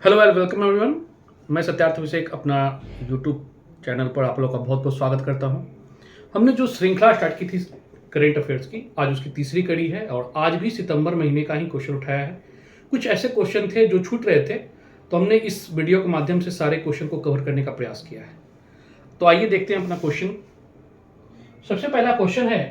Hello and welcome everyone. मैं सत्यार्थ अभिषेक अपना YouTube channel पर आप लोग का बहुत बहुत स्वागत करता हूं। हमने जो श्रृंखला स्टार्ट की थी करेंट अफेयर्स की, आज उसकी तीसरी कड़ी है और आज भी सितंबर महीने का ही क्वेश्चन उठाया है। कुछ ऐसे क्वेश्चन थे जो छूट रहे थे, तो हमने इस वीडियो के माध्यम से सारे क्वेश्चन को कवर करने का प्रयास किया है। तो आइए देखते हैं अपना क्वेश्चन। सबसे पहला क्वेश्चन है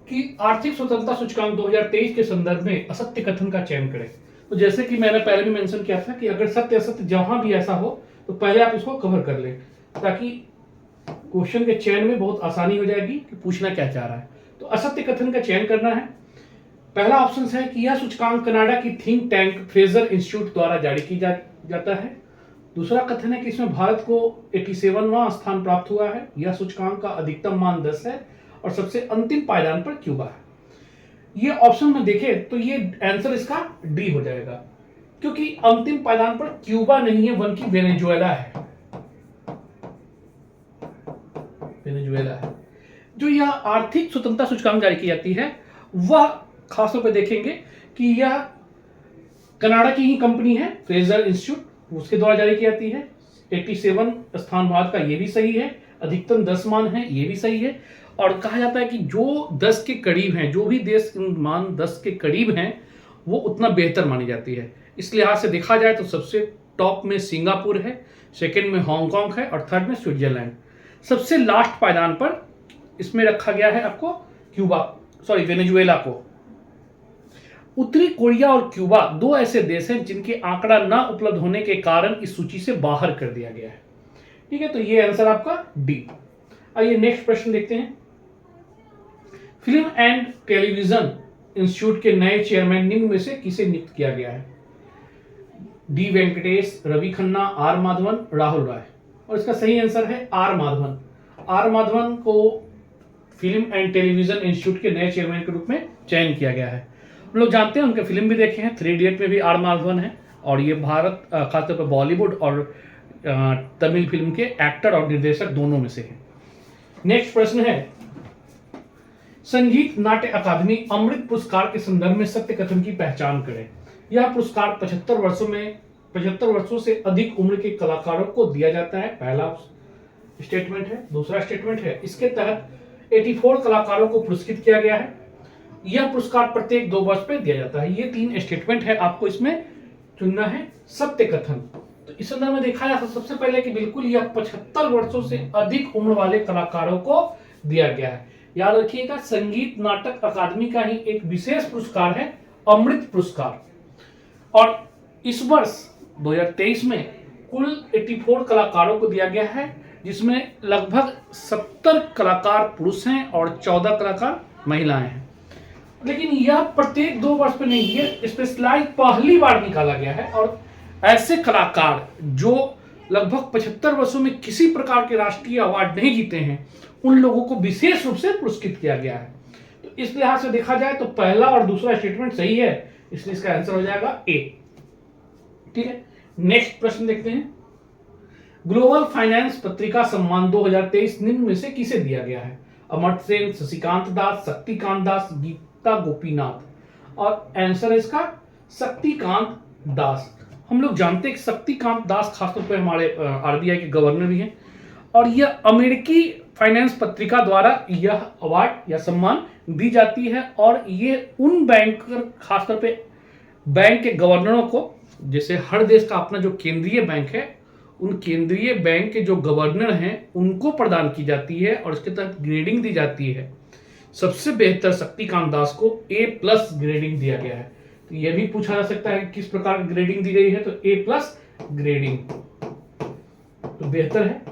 कि आर्थिक स्वतंत्रता सूचकांक 2023 के संदर्भ में असत्य कथन का चयन करें। तो जैसे कि मैंने पहले भी मेंशन किया था कि अगर सत्य असत्य जहां भी ऐसा हो तो पहले आप इसको कवर कर लें, ताकि क्वेश्चन के चयन में बहुत आसानी हो जाएगी कि पूछना क्या चाह रहा है। तो असत्य कथन का चयन करना है। पहला ऑप्शन है कि यह सूचकांक कनाडा की थिंक टैंक फ्रेजर इंस्टीट्यूट द्वारा जारी की जाता है। दूसरा कथन है कि इसमें भारत को 87वां स्थान प्राप्त हुआ है। यह सूचकांक का अधिकतम मान 10 है और सबसे अंतिम पायदान पर क्यूबा है। ये ऑप्शन में देखें तो ये आंसर इसका डी हो जाएगा, क्योंकि अंतिम पायदान पर क्यूबा नहीं है बल्कि वेनेजुएला है। वेनेजुएला है। जो यह आर्थिक स्वतंत्रता सूचकांक जारी की जाती है वह खासतौर पर देखेंगे कि यह कनाडा की ही कंपनी है, फ्रेजर इंस्टीट्यूट, उसके द्वारा जारी की जाती है। 87 स्थान भारत का, ये भी सही है। अधिकतम 10 मान है, ये भी सही है। और कहा जाता है कि जो 10 के करीब हैं, जो भी देश मान 10 के करीब हैं, वो उतना बेहतर मानी जाती है। इस लिहाज से देखा जाए तो सबसे टॉप में सिंगापुर है, सेकंड में हांगकांग है और थर्ड में स्विट्जरलैंड। सबसे लास्ट पायदान पर इसमें रखा गया है आपको वेनेजुएला को। उत्तरी कोरिया और क्यूबा दो ऐसे देश हैं जिनके आंकड़ा ना उपलब्ध होने के कारण इस सूची से बाहर कर दिया गया है। ठीक है, तो ये आंसर आपका डी। आइए नेक्स्ट प्रश्न देखते हैं। फिल्म एंड टेलीविजन इंस्टीट्यूट के नए चेयरमैन निम्न में से किसे नियुक्त किया गया है? डी वेंकटेश, रवि खन्ना, आर माधवन, राहुल राय। और इसका सही आंसर है आर माधवन। आर माधवन को फिल्म एंड टेलीविजन इंस्टीट्यूट के नए चेयरमैन के रूप में चयन किया गया है। हम लोग जानते हैं, उनके फिल्म भी देखे हैं, 3 इडियट में भी आर माधवन है और ये भारत खासतौर पर बॉलीवुड और तमिल फिल्म के एक्टर और निर्देशक दोनों में से हैं। नेक्स्ट प्रश्न है, संगीत नाट्य अकादमी अमृत पुरस्कार के संदर्भ में सत्य कथन की पहचान करें। यह पुरस्कार 75 वर्षों से अधिक उम्र के कलाकारों को दिया जाता है, पहला स्टेटमेंट है। दूसरा स्टेटमेंट है, इसके तहत 84 कलाकारों को पुरस्कृत किया गया है। यह पुरस्कार प्रत्येक 2 वर्ष पे दिया जाता है। ये 3 स्टेटमेंट है, आपको इसमें चुनना है सत्य कथन। तो इस संदर्भ में देखा जाए तो सबसे पहले कि बिल्कुल यह 75 वर्षों से अधिक उम्र वाले कलाकारों को दिया गया है। याद रखिएगा, संगीत नाटक अकादमी का ही एक विशेष पुरस्कार है, अमृत पुरस्कार। और इस वर्ष 2023 में कुल 84 कलाकारों को दिया गया है, जिसमें लगभग 70 कलाकार पुरुष हैं और 14 कलाकार महिलाएं हैं। लेकिन यह प्रत्येक 2 वर्ष पे नहीं, ये स्पेशलाइज पहली बार निकाला गया है और ऐसे कलाकार जो लगभग 75 वर्षों में किसी प्रकार के राष्ट्रीय अवार्ड नहीं जीते हैं, उन लोगों को विशेष रूप से पुरस्कृत किया गया है। तो इस लिहाज से देखा जाए तो पहला और दूसरा स्टेटमेंट सही है, इसलिए इसका आंसर हो जाएगा ए। ठीक है, नेक्स्ट प्रश्न देखते हैं। ग्लोबल फाइनेंस पत्रिका सम्मान 2023 निम्न में से किसे दिया गया है? अमर्त्य सेन, शशिकांत दास, शक्तिकांत दास, गीता गोपीनाथ। और आंसर है इसका शक्तिकांत दास। हम लोग जानते हैं कि शक्तिकांत दास खासतौर पर हमारे आरबीआई के गवर्नर भी हैं और यह अमेरिकी फाइनेंस पत्रिका द्वारा यह अवार्ड या सम्मान दी जाती है। और ये उन बैंकर, खासतौर पे बैंक के गवर्नरों को, जैसे हर देश का अपना जो केंद्रीय बैंक है, उन केंद्रीय बैंक के जो गवर्नर हैं उनको प्रदान की जाती है और इसके तहत ग्रेडिंग दी जाती है। सबसे बेहतर शक्तिकांत दास को A+ ग्रेडिंग दिया गया है। तो यह भी पूछा जा सकता है किस प्रकार की ग्रेडिंग दी गई है, तो A+ ग्रेडिंग तो बेहतर है।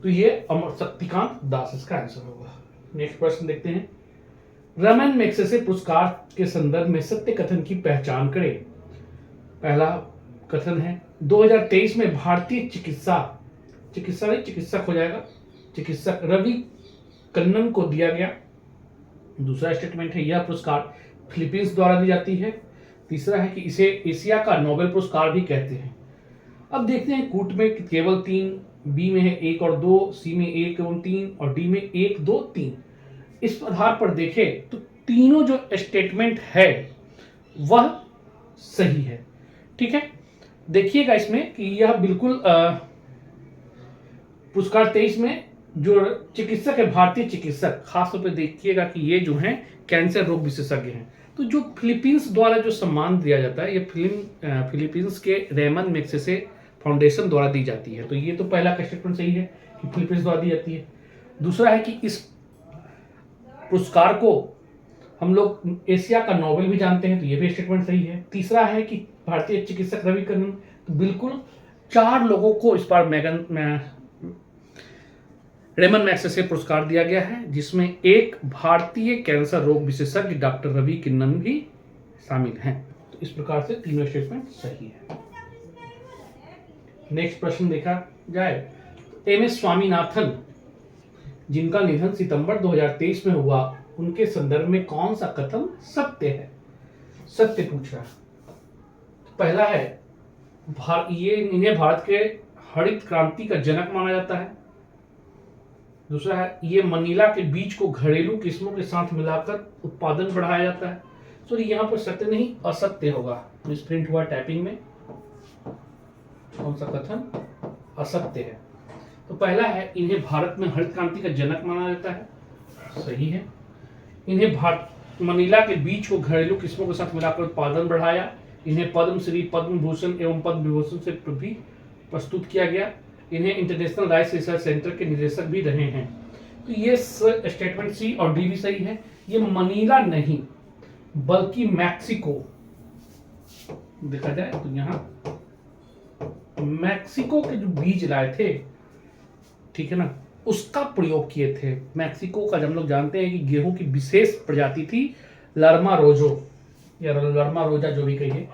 तो ये शक्तिकांत दास इसका आंसर होगा। नेक्स्ट प्रश्न देखते हैं। रमन मैग्सेसे पुरस्कार के संदर्भ में सत्य कथन की पहचान करें। पहला कथन है, 2023 में भारतीय चिकित्सक हो जाएगा, चिकित्सक रवि कन्नन को दिया गया। दूसरा स्टेटमेंट है, यह पुरस्कार फिलीपींस द्वारा दी जाती है। तीसरा है कि इसे एशिया का नोबेल पुरस्कार भी कहते हैं। अब देखते हैं कूट में केवल 3, बी में है 1 और 2, सी में 1 और 3 और डी में 1, 2, 3। इस आधार पर देखें तो तीनों जो स्टेटमेंट है वह सही है। ठीक है, देखिएगा इसमें कि यह बिल्कुल पुरस्कार 23 में जो चिकित्सक है, भारतीय चिकित्सक, खासतौर पे देखिएगा कि ये जो हैं कैंसर रोग विशेषज्ञ हैं। तो जो फिलीपींस द्वारा जो सम्मान दिया जाता है, ये फिलीपींस के रेमन मैग्सेसे फाउंडेशन द्वारा दी जाती है। तो ये तो पहला स्टेटमेंट सही है कि फिलीपींस द्वारा दी जाती है। दूसरा है कि इस पुरस्कार को हम लोग एशिया का नोबेल भी जानते हैं, तो ये भी स्टेटमेंट सही है। तीसरा है कि भारतीय चिकित्सक रवि किन्नन, तो बिल्कुल 4 लोगों को इस बार रेमन मैग्सेसे पुरस्कार दिया गया है, जिसमें एक भारतीय कैंसर रोग विशेषज्ञ डॉक्टर रवि किन्नन भी शामिल हैं। तो इस प्रकार से तीनों स्टेटमेंट सही है। नेक्स्ट प्रश्न देखा जाए, एमएस स्वामीनाथन, जिनका निधन सितंबर 2023 में हुआ, उनके संदर्भ में कौन सा कथन सत्य है? सत्य पूछ रहा। पहला है इन्हें भारत के हरित क्रांति का जनक माना जाता है। दूसरा है ये मनीला के बीज को घरेलू किस्मों के साथ मिलाकर उत्पादन बढ़ाया जाता है। सॉरी, यहाँ पर सत्य नहीं असत्य होगा, मिसप्रिंट हुआ टाइपिंग में। कौन सा कथन असत्य है? तो पहला है इन्हें भारत में हरित क्रांति का जनक माना जाता है, सही है। इन्हें मनीला के बीज को घरेलू किस्मों के साथ मिलाकर उत्पादन बढ़ाया। इन्हें पद्मश्री, पद्म भूषण एवं पद्म विभूषण से भी प्रस्तुत किया गया। इन्हें इंटरनेशनल राइस रिसर्च सेंटर के निदेशक भी रहे हैं। तो ये स्टेटमेंट सी और डी भी सही है। ये मनीला नहीं बल्कि मैक्सिको, देखा जाए तो यहाँ मैक्सिको के जो बीज लाए थे, ठीक है ना, उसका प्रयोग किए थे। मैक्सिको का जब हम लोग जानते हैं कि गेहूं की विशेष प्रजाति थी लर्मा रोजो या लर्मा रोजा, जो भी कहिए,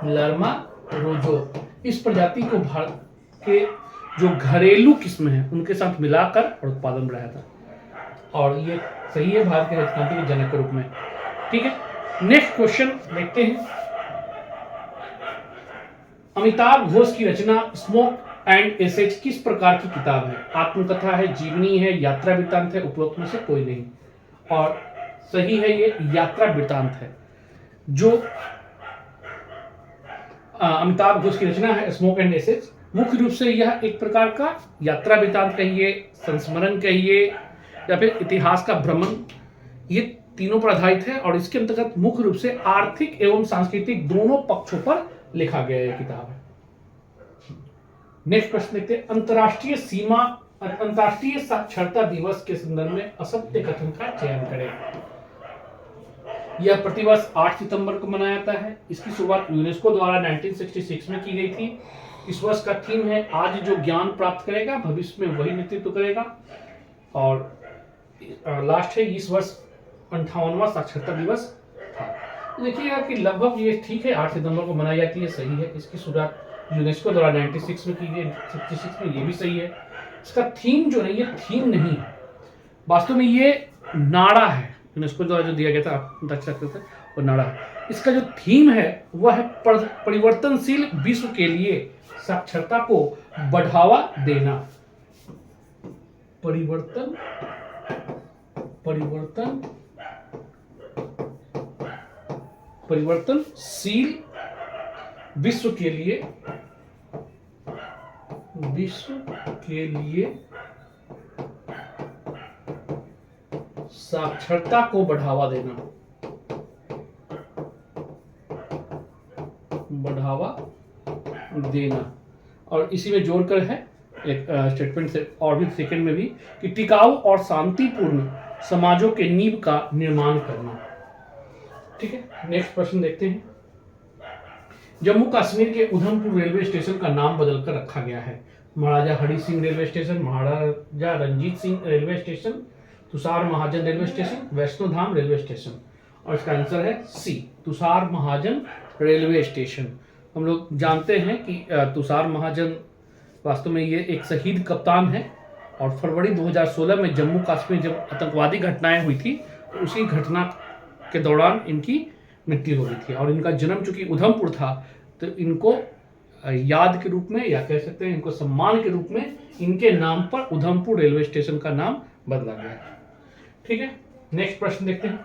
लर्मा रोजो। इस प्रजाति को भारत के जो घरेलू किस्म है उनके साथ मिलाकर और उत्पादन बढ़ाया था, और ये सही है भारत के हरित क्रांति के जनक के रूप में। ठीक है, नेक्स्ट क्वेश्चन देखते हैं। अमिताभ घोष की रचना स्मोक एंड एसेज किस प्रकार की किताब है? आत्मकथा है, जीवनी है, यात्रा वृत्तांत है, उपरोक्त में से कोई नहीं। और सही है, ये यात्रा वृत्तांत है। जो अमिताभ घोष की रचना है स्मोक एंड एसेज, मुख्य रूप से यह एक प्रकार का यात्रा वृत्तांत कहिए, संस्मरण कहिए, या फिर इतिहास का भ्रमण, ये तीनों पर आधारित है। और इसके अंतर्गत मुख्य रूप से आर्थिक एवं सांस्कृतिक दोनों पक्षों पर लिखा गया यह किताब है। नेक्स्ट प्रश्न देखते हैं। अंतर्राष्ट्रीय साक्षरता दिवस के संदर्भ में असत्य कथन का चयन करें। यह प्रतिवर्ष 8 सितंबर को मनाया जाता है। इसकी शुरुआत यूनेस्को द्वारा 1966 में की गई थी। इस वर्ष का थीम है आज जो ज्ञान प्राप्त करेगा भविष्य में वही नेतृत्व करेगा। और लास्ट है इस वर्ष 58वां साक्षरता दिवस था। तो देखिएगा कि लगभग ये ठीक है, 8 सितंबर को मनाई जाती है, सही है। इसकी शुरुआत यूनेस्को द्वारा 96 में की गई, 66 में, ये भी सही है। इसका थीम जो नहीं, ये थीम नहीं, वास्तव में ये नारा है। यूनेस्को द्वारा जो दिया गया था, आप देख सकते थे, वो नारा है। इसका जो थीम है वह है परिवर्तनशील विश्व के लिए साक्षरता को बढ़ावा देना। परिवर्तनशील विश्व के लिए साक्षरता को बढ़ावा देना। और इसी में जोड़कर है एक स्टेटमेंट से और भी सेकंड में भी कि टिकाऊ और शांतिपूर्ण समाजों के नींव का निर्माण करना। ठीक है, नेक्स्ट प्रश्न देखते हैं। जम्मू कश्मीर के उधमपुर रेलवे स्टेशन का नाम बदलकर रखा गया है। महाराजा हरि सिंह रेलवे स्टेशन, महाराजा रंजीत सिंह रेलवे स्टेशन, तुषार महाजन रेलवे स्टेशन, वैष्णो धाम रेलवे स्टेशन। और इसका आंसर है सी, तुषार महाजन रेलवे स्टेशन। हम लोग जानते हैं कि तुषार महाजन वास्तव में ये एक शहीद कप्तान है, और फरवरी 2016 में जम्मू कश्मीर जब आतंकवादी घटनाएं हुई थी, तो उसी घटना के दौरान इनकी मृत्यु हो गई थी। और इनका जन्म चूंकि उधमपुर था, तो इनको याद के रूप में, या कह सकते हैं इनको सम्मान के रूप में, इनके नाम पर उधमपुर रेलवे स्टेशन का नाम बदला गया है। ठीक है, नेक्स्ट प्रश्न देखते हैं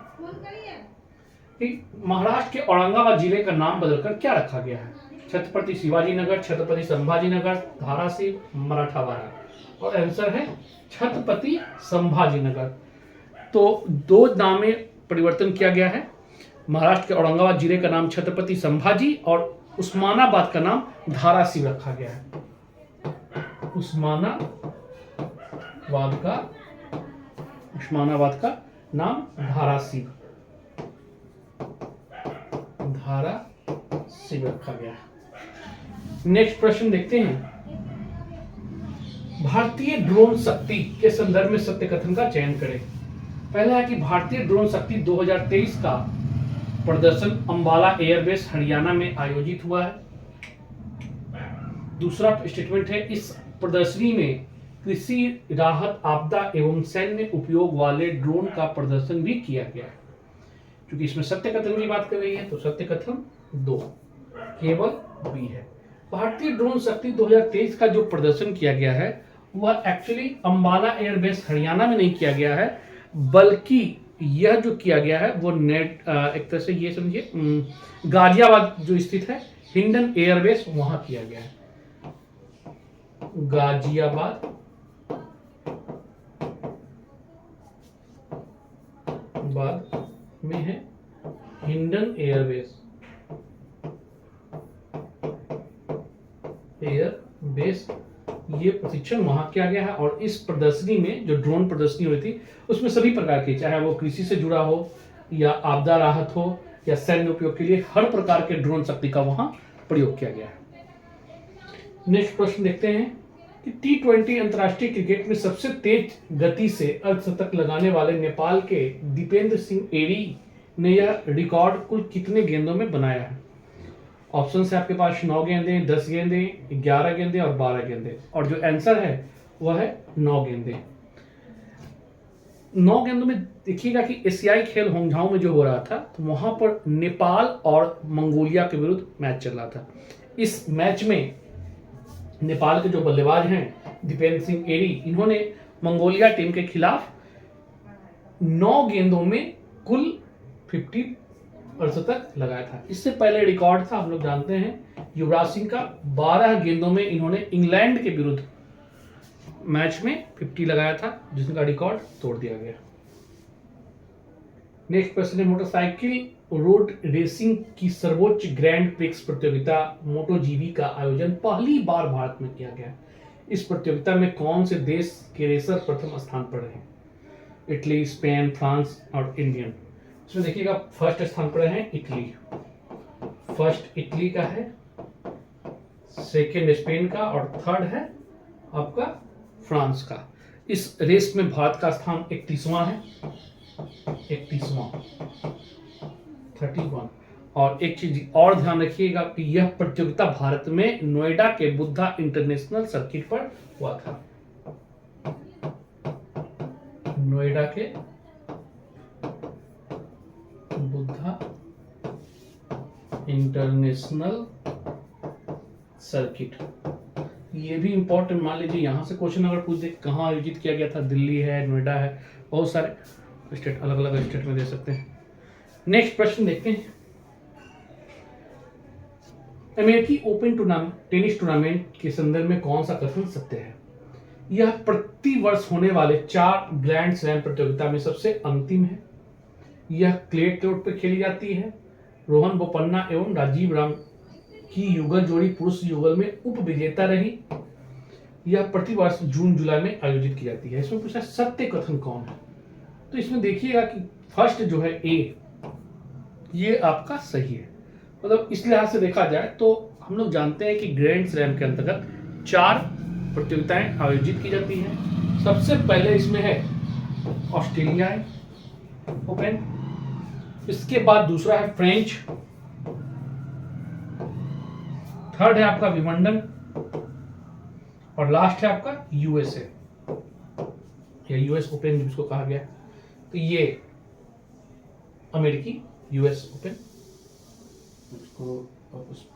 महाराष्ट्र के औरंगाबाद जिले का नाम बदलकर क्या रखा गया है? छत्रपति शिवाजी नगर, छत्रपति संभाजी नगर, धाराशिव, मराठावाड़ा। और आंसर है छत्रपति संभाजी नगर। तो दो नाम में परिवर्तन किया गया है। महाराष्ट्र के औरंगाबाद जिले का नाम छत्रपति संभाजी और उस्मानाबाद का नाम धाराशिव रखा गया है। उस्मानाबाद का नाम धाराशिव रखा गया है। नेक्स्ट प्रश्न देखते हैं। भारतीय ड्रोन शक्ति के संदर्भ में सत्य कथन का चयन करें। पहला है कि भारतीय ड्रोन शक्ति 2023 का प्रदर्शन अंबाला एयरबेस हरियाणा में आयोजित हुआ है। दूसरा स्टेटमेंट है, इस प्रदर्शनी में कृषि, राहत, आपदा एवं सैन्य उपयोग वाले ड्रोन का प्रदर्शन भी किया गया है। क्योंकि इसमें सत्य कथन की बात कर रही है तो सत्य कथन 2, केवल बी है। भारतीय ड्रोन शक्ति 2023 का जो प्रदर्शन किया गया है वह एक्चुअली अंबाला एयरबेस हरियाणा में नहीं किया गया है, बल्कि यह जो किया गया है वो एक तरह से ये समझिए गाजियाबाद जो स्थित है हिंडन एयरबेस वहां किया गया है। गाजियाबाद में है हिंडन एयरबेस ये प्रशिक्षण वहां किया गया है। और इस प्रदर्शनी में जो ड्रोन प्रदर्शनी हुई थी उसमें सभी प्रकार की, चाहे वो कृषि से जुड़ा हो या आपदा राहत हो या सैन्य उपयोग के लिए, हर प्रकार के ड्रोन शक्ति का वहां प्रयोग किया गया है। नेक्स्ट प्रश्न देखते हैं कि T20 अंतर्राष्ट्रीय क्रिकेट में सबसे तेज गति से अर्धशतक लगाने वाले नेपाल के दीपेंद्र सिंह एरी ने यह रिकॉर्ड कुल कितने गेंदों में बनाया है? ऑप्शन है आपके पास 9 गेंदे, 10 गेंदे, 11 गेंदे और 12 गेंदे। और जो आंसर है वह है 9 गेंदे। 9 गेंदों में देखिएगा कि एशियाई खेल होंगझाओ में जो हो रहा था तो वहां पर नेपाल और मंगोलिया के विरुद्ध मैच चल रहा था। इस मैच में नेपाल के जो बल्लेबाज हैं दीपेंद्र सिंह एरी, इन्होंने मंगोलिया टीम के खिलाफ 9 गेंदों में कुल 50 अर्धशतक लगाया था। इससे पहले रिकॉर्ड था, हम लोग जानते हैं, युवराज सिंह का 12 गेंदों में इन्होंने इंग्लैंड के विरुद्ध मैच में 50 लगाया था, जिसका रिकॉर्ड तोड़ दिया गया। नेक्स्ट प्रश्न है, मोटरसाइकिल रोड रेसिंग की सर्वोच्च ग्रैंड प्रिक्स प्रतियोगिता मोटोजीपी का आयोजन पहली बार भारत में किया गया। इस प्रतियोगिता में कौन से देश के रेसर प्रथम स्थान पर रहे? इटली, स्पेन, फ्रांस और इंडियन। इसमें देखिएगा फर्स्ट स्थान पर है इटली, फर्स्ट इटली का है, सेकेंड स्पेन का और थर्ड है आपका फ्रांस का। इस रेस में भारत का स्थान 31वां है, 31। और एक चीज और ध्यान रखिएगा कि यह प्रतियोगिता भारत में नोएडा के बुद्धा इंटरनेशनल सर्किट पर हुआ था। नोएडा के बुद्धा इंटरनेशनल सर्किट, ये भी इंपॉर्टेंट, मान लीजिए यहां से क्वेश्चन अगर पूछ दे कहाँ आयोजित किया गया था, दिल्ली है, नोएडा है, बहुत सारे स्टेट, अलग अलग स्टेट में दे सकते हैं। नेक्स्ट प्रश्न देखते हैं, अमेरिकी ओपन टेनिस टूर्नामेंट के संदर्भ में कौन सा कथन सत्य है? यह प्रति वर्ष होने वाले 4 ग्रैंड स्लैम प्रतियोगिता में सबसे अंतिम है। यह क्ले कोर्ट पर खेली जाती है। रोहन बोपन्ना एवं राजीव राम की युगल जोड़ी पुरुष युगल में उप विजेता रही। यह प्रति वर्ष जून जुलाई में आयोजित की जाती है। इसमें पूछा सत्य कथन कौन है, तो इसमें देखिएगा कि फर्स्ट जो है ए, ये आपका सही है। मतलब इस लिहाज से देखा जाए तो हम लोग जानते हैं कि ग्रैंड स्लैम के अंतर्गत 4 प्रतियोगिताएं आयोजित की जाती हैं। सबसे पहले इसमें है ऑस्ट्रेलिया ओपन, इसके बाद दूसरा है फ्रेंच, थर्ड है आपका विंबलडन और लास्ट है आपका यूएसए या यूएस ओपन जिसको कहा गया। तो ये अमेरिकी यूएस ओपन, इसको वापस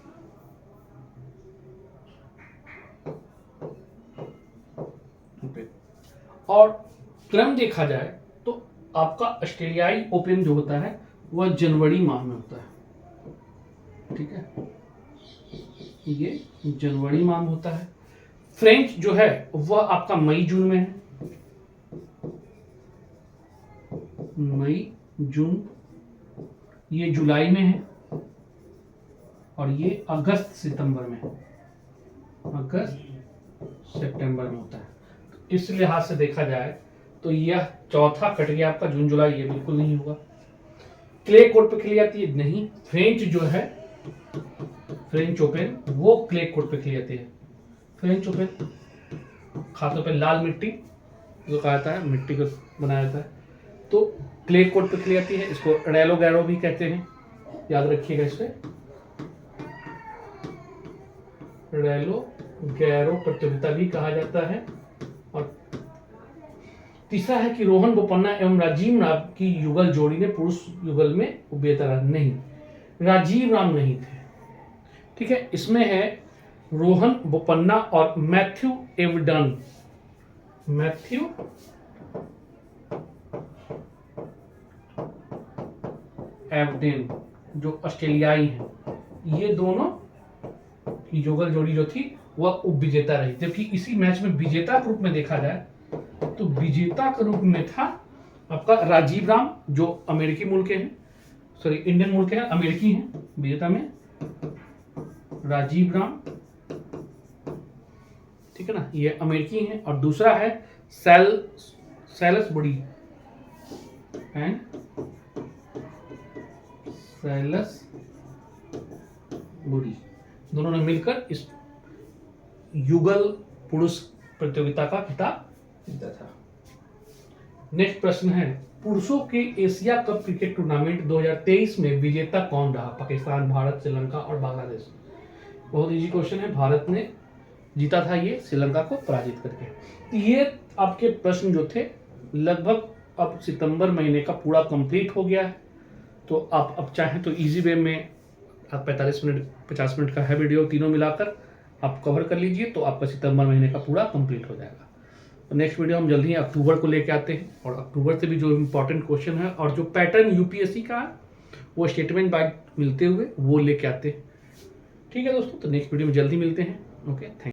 और क्रम देखा जाए तो आपका ऑस्ट्रेलियाई ओपन जो होता है वह जनवरी माह में होता है, ठीक है, ये जनवरी माह में होता है। फ्रेंच जो है वह आपका मई जून में है, मई जून, ये जुलाई में है, और ये अगस्त सितंबर में है, अगस्त सितंबर में होता है। तो इस लिहाज से देखा जाए तो यह चौथा कट गया आपका जून जुलाई, ये बिल्कुल नहीं होगा। क्ले कोर्ट पे खेली जाती है, नहीं। फ्रेंच जो है, फ्रेंच ओपन वो क्ले कोर्ट पे खेली जाती है। फ्रेंच ओपन खासतौर पे लाल मिट्टी जो कहा जाता है, मिट्टी को बनाया जाता है, तो क्ले कोर्ट पे खेली जाती है। इसको रेलो गैरो भी कहते हैं, याद रखिएगा इसे, रेलो गैरो प्रतियोगिता भी कहा जाता है। और तीसरा है कि रोहन बोपन्ना एवं राजीव राम की युगल जोड़ी ने पुरुष युगल में विजेता रहा, नहीं, राजीव राम नहीं थे, ठीक है। इसमें है रोहन बोपन्ना और मैथ्यू एवडन, मैथ्यू एवडेन जो ऑस्ट्रेलियाई हैं, ये दोनों की युगल जोड़ी जो थी वह उप विजेता रही। जबकि इसी मैच में विजेता के रूप में देखा जाए तो विजेता के रूप में था आपका राजीव राम जो अमेरिकी मूल के हैं, सॉरी इंडियन मूल के हैं, अमेरिकी हैं विजेता में राजीव राम, ठीक है ना, ये अमेरिकी हैं। और दूसरा है सैलसबरी एंड सैलसबरी, दोनों ने मिलकर इस युगल पुरुष प्रतियोगिता का खिताब जीता था। नेक्स्ट प्रश्न है, पुरुषों के एशिया कप क्रिकेट टूर्नामेंट 2023 में विजेता कौन रहा? पाकिस्तान, भारत, श्रीलंका और बांग्लादेश। बहुत इजी क्वेश्चन है, भारत ने जीता था ये श्रीलंका को पराजित करके। ये आपके प्रश्न जो थे लगभग अब सितंबर महीने का पूरा कंप्लीट हो गया है। तो आप अब चाहें तो इजी वे में आप 45 मिनट 50 मिनट का है वीडियो, तीनों मिलाकर आप कवर कर लीजिए तो आपका सितंबर महीने का पूरा कंप्लीट हो जाएगा। तो नेक्स्ट वीडियो हम जल्दी ही अक्टूबर को लेके आते हैं, और अक्टूबर से भी जो इम्पोर्टेंट क्वेश्चन है और जो पैटर्न यूपीएससी का है वो स्टेटमेंट बाय मिलते हुए वो लेके आते हैं। ठीक है दोस्तों, तो नेक्स्ट वीडियो में जल्दी मिलते हैं। Okay, thank you.